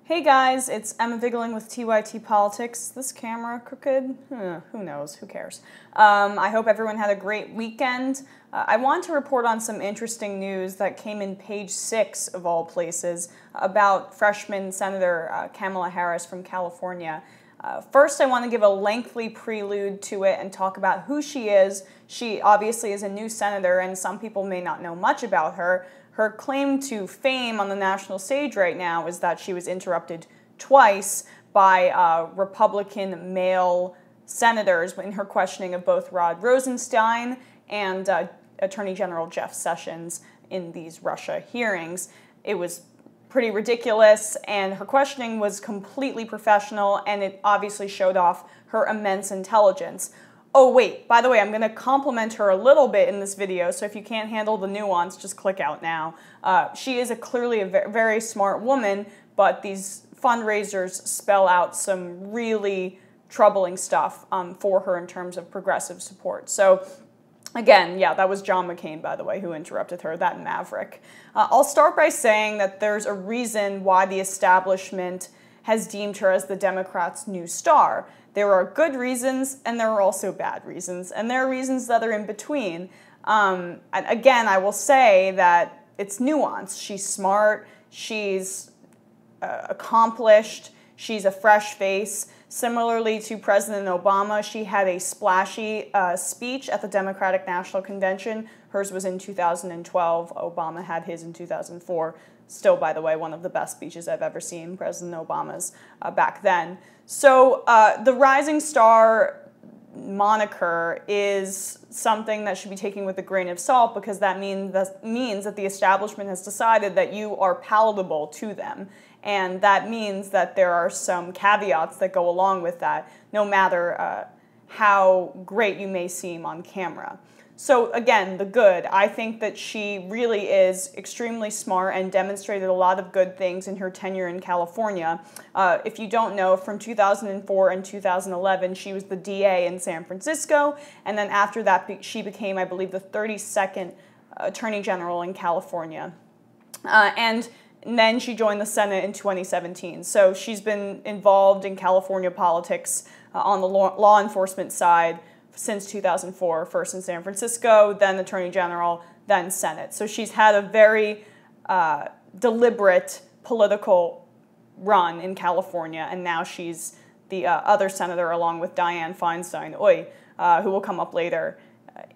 Hey guys, it's Emma Vigling with TYT Politics. This camera crooked? Who knows? Who cares? I hope everyone had a great weekend. I want to report on some interesting news that came in page 6 of all places about freshman Senator Kamala Harris from California. First, I want to give a lengthy prelude to it and talk about who she is. She obviously is a new senator, and some people may not know much about her. Her claim to fame on the national stage right now is that she was interrupted twice by Republican male senators in her questioning of both Rod Rosenstein and Attorney General Jeff Sessions in these Russia hearings. It was pretty ridiculous, and her questioning was completely professional, and it obviously showed off her immense intelligence. Oh wait, by the way, I'm going to compliment her a little bit in this video, so if you can't handle the nuance, just click out now. She is clearly a very smart woman, but these fundraisers spell out some really troubling stuff for her in terms of progressive support. So again, yeah, that was John McCain, by the way, who interrupted her, that maverick. I'll start by saying that there's a reason why the establishment has deemed her as the Democrats' new star. There are good reasons, and there are also bad reasons, and there are reasons that are in between. And again, I will say that it's nuanced. She's smart, she's accomplished, she's a fresh face. Similarly to President Obama, she had a splashy speech at the Democratic National Convention. Hers was in 2012. Obama had his in 2004. Still, by the way, one of the best speeches I've ever seen, President Obama's back then. So the Rising Star moniker is something that should be taken with a grain of salt, because that means that the establishment has decided that you are palatable to them. And that means that there are some caveats that go along with that, no matter how great you may seem on camera. So again, the good. I think that she really is extremely smart and demonstrated a lot of good things in her tenure in California. If you don't know, from 2004 and 2011, she was the DA in San Francisco, and then after that, she became, I believe, the 32nd Attorney General in California. And then she joined the Senate in 2017. So she's been involved in California politics on the law enforcement side since 2004, first in San Francisco, then Attorney General, then Senate. So she's had a very deliberate political run in California, and now she's the other senator along with Dianne Feinstein, who will come up later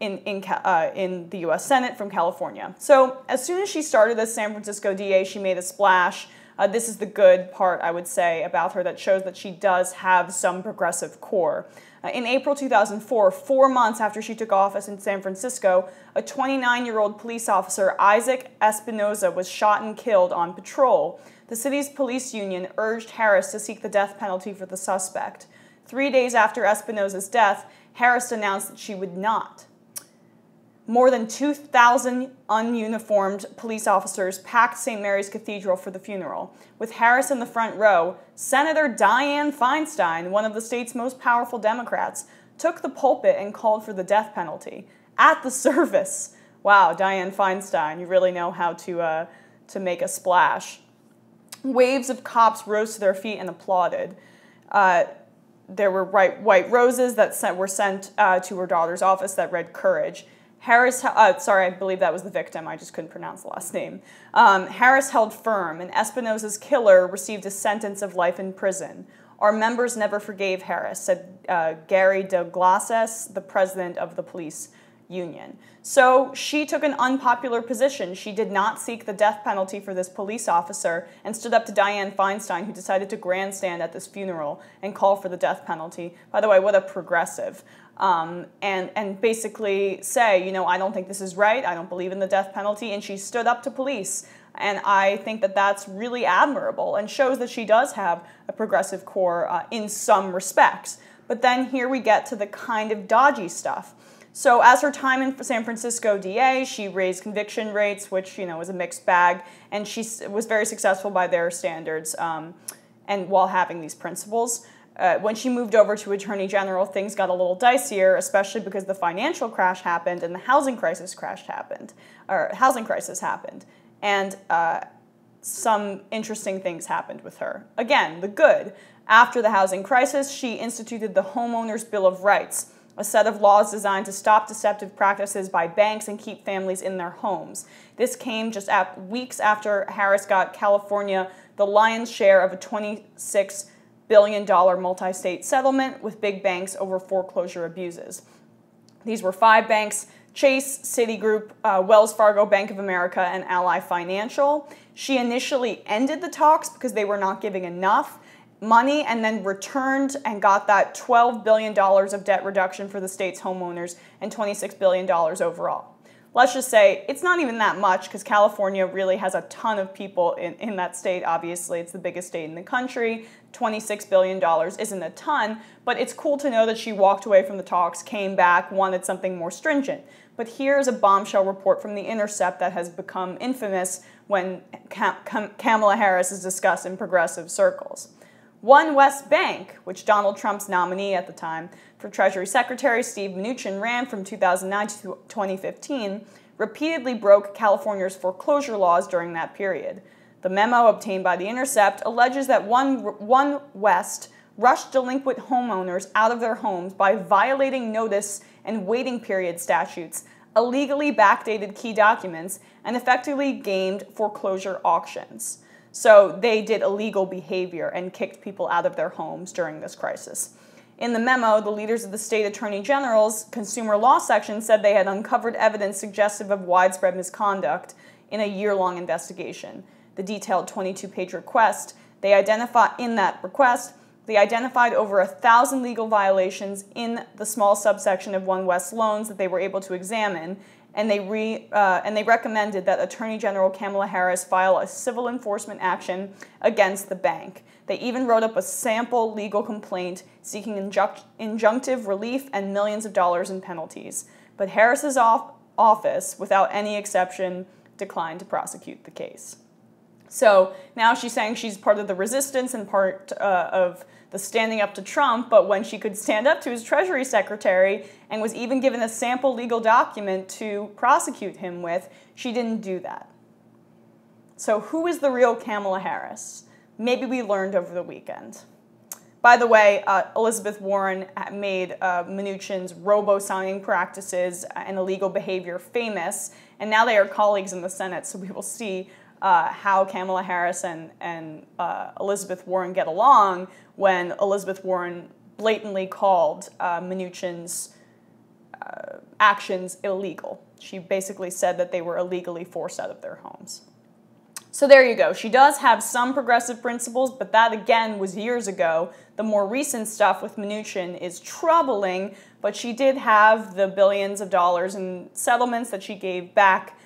in the U.S. Senate from California. So as soon as she started as San Francisco DA, she made a splash. This is the good part, I would say, about her that shows that she does have some progressive core. In April 2004, 4 months after she took office in San Francisco, a 29-year-old police officer, Isaac Espinoza, was shot and killed on patrol. The city's police union urged Harris to seek the death penalty for the suspect. 3 days after Espinoza's death, Harris announced that she would not. More than 2,000 ununiformed police officers packed St. Mary's Cathedral for the funeral. With Harris in the front row, Senator Dianne Feinstein, one of the state's most powerful Democrats, took the pulpit and called for the death penalty at the service. Wow, Dianne Feinstein, you really know how to make a splash. Waves of cops rose to their feet and applauded. There were white roses that were sent to her daughter's office that read "Courage." Harris, sorry, I believe that was the victim. I just couldn't pronounce the last name. Harris held firm, and Espinoza's killer received a sentence of life in prison. Our members never forgave Harris, said Gary DeGlasses, the president of the police union. So she took an unpopular position. She did not seek the death penalty for this police officer and stood up to Dianne Feinstein, who decided to grandstand at this funeral and call for the death penalty. By the way, what a progressive. And basically say, you know, I don't think this is right, I don't believe in the death penalty, and she stood up to police. And I think that that's really admirable and shows that she does have a progressive core in some respects. But then here we get to the kind of dodgy stuff. So as her time in San Francisco DA, she raised conviction rates, which, you know, was a mixed bag, and she was very successful by their standards, and while having these principles. When she moved over to Attorney General, things got a little dicier, especially because the financial crash happened and the housing crisis happened. And some interesting things happened with her. Again, the good. After the housing crisis, she instituted the Homeowners Bill of Rights, a set of laws designed to stop deceptive practices by banks and keep families in their homes. This came just weeks after Harris got California the lion's share of a $26 billion multi-state settlement with big banks over foreclosure abuses. These were 5 banks: Chase, Citigroup, Wells Fargo, Bank of America, and Ally Financial. She initially ended the talks because they were not giving enough money, and then returned and got that $12 billion of debt reduction for the state's homeowners and $26 billion overall. Let's just say it's not even that much, because California really has a ton of people in that state. Obviously, it's the biggest state in the country. $26 billion isn't a ton, but it's cool to know that she walked away from the talks, came back, wanted something more stringent. But here's a bombshell report from The Intercept that has become infamous when Kamala Harris is discussed in progressive circles. One West Bank, which Donald Trump's nominee at the time for Treasury Secretary Steve Mnuchin ran from 2009 to 2015, repeatedly broke California's foreclosure laws during that period. The memo obtained by The Intercept alleges that One West rushed delinquent homeowners out of their homes by violating notice and waiting period statutes, illegally backdated key documents, and effectively gamed foreclosure auctions. So they did illegal behavior and kicked people out of their homes during this crisis. In the memo, the leaders of the state attorney general's consumer law section said they had uncovered evidence suggestive of widespread misconduct in a year-long investigation. The detailed 22-page request, they identified over 1,000 legal violations in the small subsection of One West loans that they were able to examine, and they recommended that Attorney General Kamala Harris file a civil enforcement action against the bank. They even wrote up a sample legal complaint seeking injunctive relief and millions of dollars in penalties. But Harris's office, without any exception, declined to prosecute the case. So now she's saying she's part of the resistance and part of the standing up to Trump, but when she could stand up to his Treasury Secretary and was even given a sample legal document to prosecute him with, she didn't do that. So who is the real Kamala Harris? Maybe we learned over the weekend. By the way, Elizabeth Warren made Mnuchin's robo-signing practices and illegal behavior famous, and now they are colleagues in the Senate, so we will see how Kamala Harris and Elizabeth Warren get along when Elizabeth Warren blatantly called Mnuchin's actions illegal. She basically said that they were illegally forced out of their homes. So there you go. She does have some progressive principles, but that, again, was years ago. The more recent stuff with Mnuchin is troubling, but she did have the billions of dollars in settlements that she gave back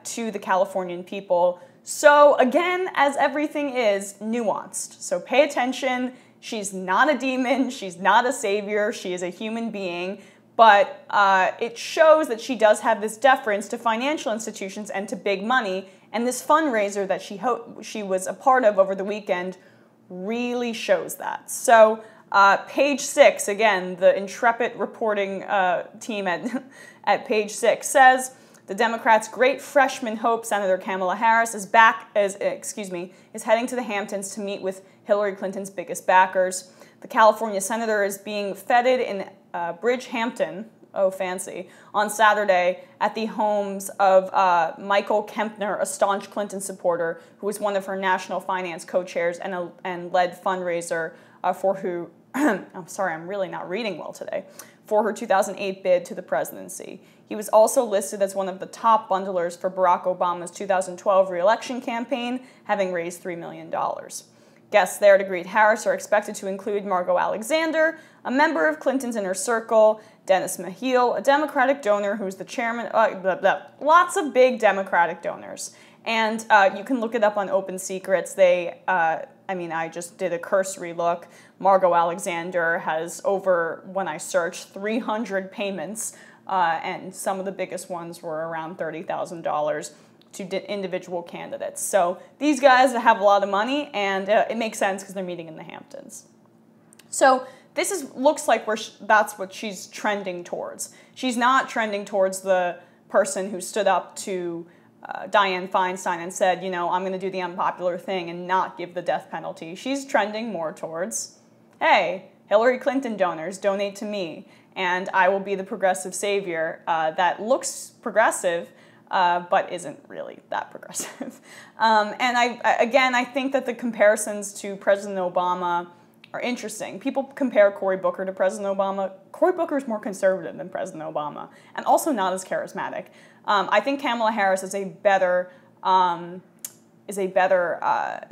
to the Californian people. So again, as everything is, nuanced. So pay attention. She's not a demon. She's not a savior. She is a human being. But it shows that she does have this deference to financial institutions and to big money. And this fundraiser that she was a part of over the weekend really shows that. So page 6, again, the intrepid reporting team at page 6 says, the Democrats' great freshman hope, Senator Kamala Harris, is heading to the Hamptons to meet with Hillary Clinton's biggest backers. The California senator is being feted in Bridgehampton, oh fancy, on Saturday at the homes of Michael Kempner, a staunch Clinton supporter who was one of her national finance co-chairs and led fundraiser for who, I'm sorry, I'm really not reading well today, for her 2008 bid to the presidency. He was also listed as one of the top bundlers for Barack Obama's 2012 re-election campaign, having raised $3 million. Guests there to greet Harris are expected to include Margot Alexander, a member of Clinton's inner circle, Dennis Mahil, a Democratic donor who's the chairman, lots of big Democratic donors. And you can look it up on Open Secrets. I just did a cursory look. Margot Alexander has over, when I searched, 300 payments, and some of the biggest ones were around $30,000 to individual candidates. So these guys have a lot of money, and it makes sense because they're meeting in the Hamptons. So this looks like that's what she's trending towards. She's not trending towards the person who stood up to Dianne Feinstein and said, you know, I'm going to do the unpopular thing and not give the death penalty. She's trending more towards, hey, Hillary Clinton donors, donate to me, and I will be the progressive savior that looks progressive, but isn't really that progressive. And I think that the comparisons to President Obama are interesting. People compare Cory Booker to President Obama. Cory Booker is more conservative than President Obama, and also not as charismatic. I think Kamala Harris is a better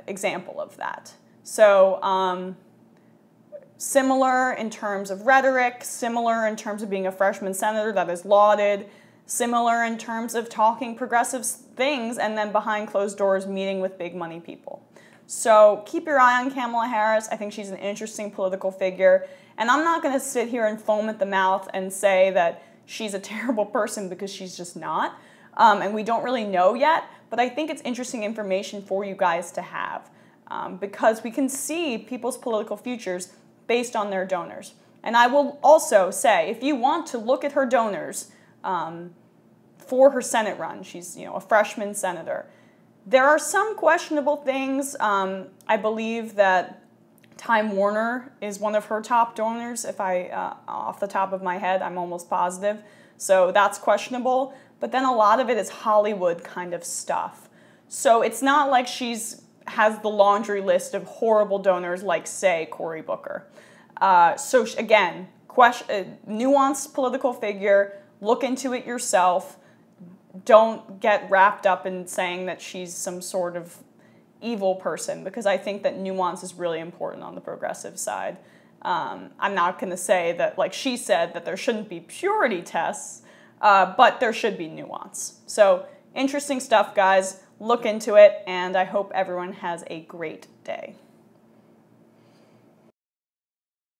example of that. So similar in terms of rhetoric, similar in terms of being a freshman senator that is lauded, similar in terms of talking progressive things, and then behind closed doors meeting with big money people. So keep your eye on Kamala Harris. I think she's an interesting political figure. And I'm not going to sit here and foam at the mouth and say that she's a terrible person, because she's just not. And we don't really know yet. But I think it's interesting information for you guys to have, because we can see people's political futures based on their donors. And I will also say, if you want to look at her donors for her Senate run, she's, you know, a freshman senator, there are some questionable things. I believe that Time Warner is one of her top donors, if off the top of my head, I'm almost positive. So that's questionable. But then a lot of it is Hollywood kind of stuff. So it's not like has the laundry list of horrible donors like, say, Cory Booker. So again, nuanced political figure, look into it yourself. Don't get wrapped up in saying that she's some sort of evil person, because I think that nuance is really important on the progressive side. I'm not going to say that, like she said, that there shouldn't be purity tests, but there should be nuance. So interesting stuff, guys. Look into it, and I hope everyone has a great day.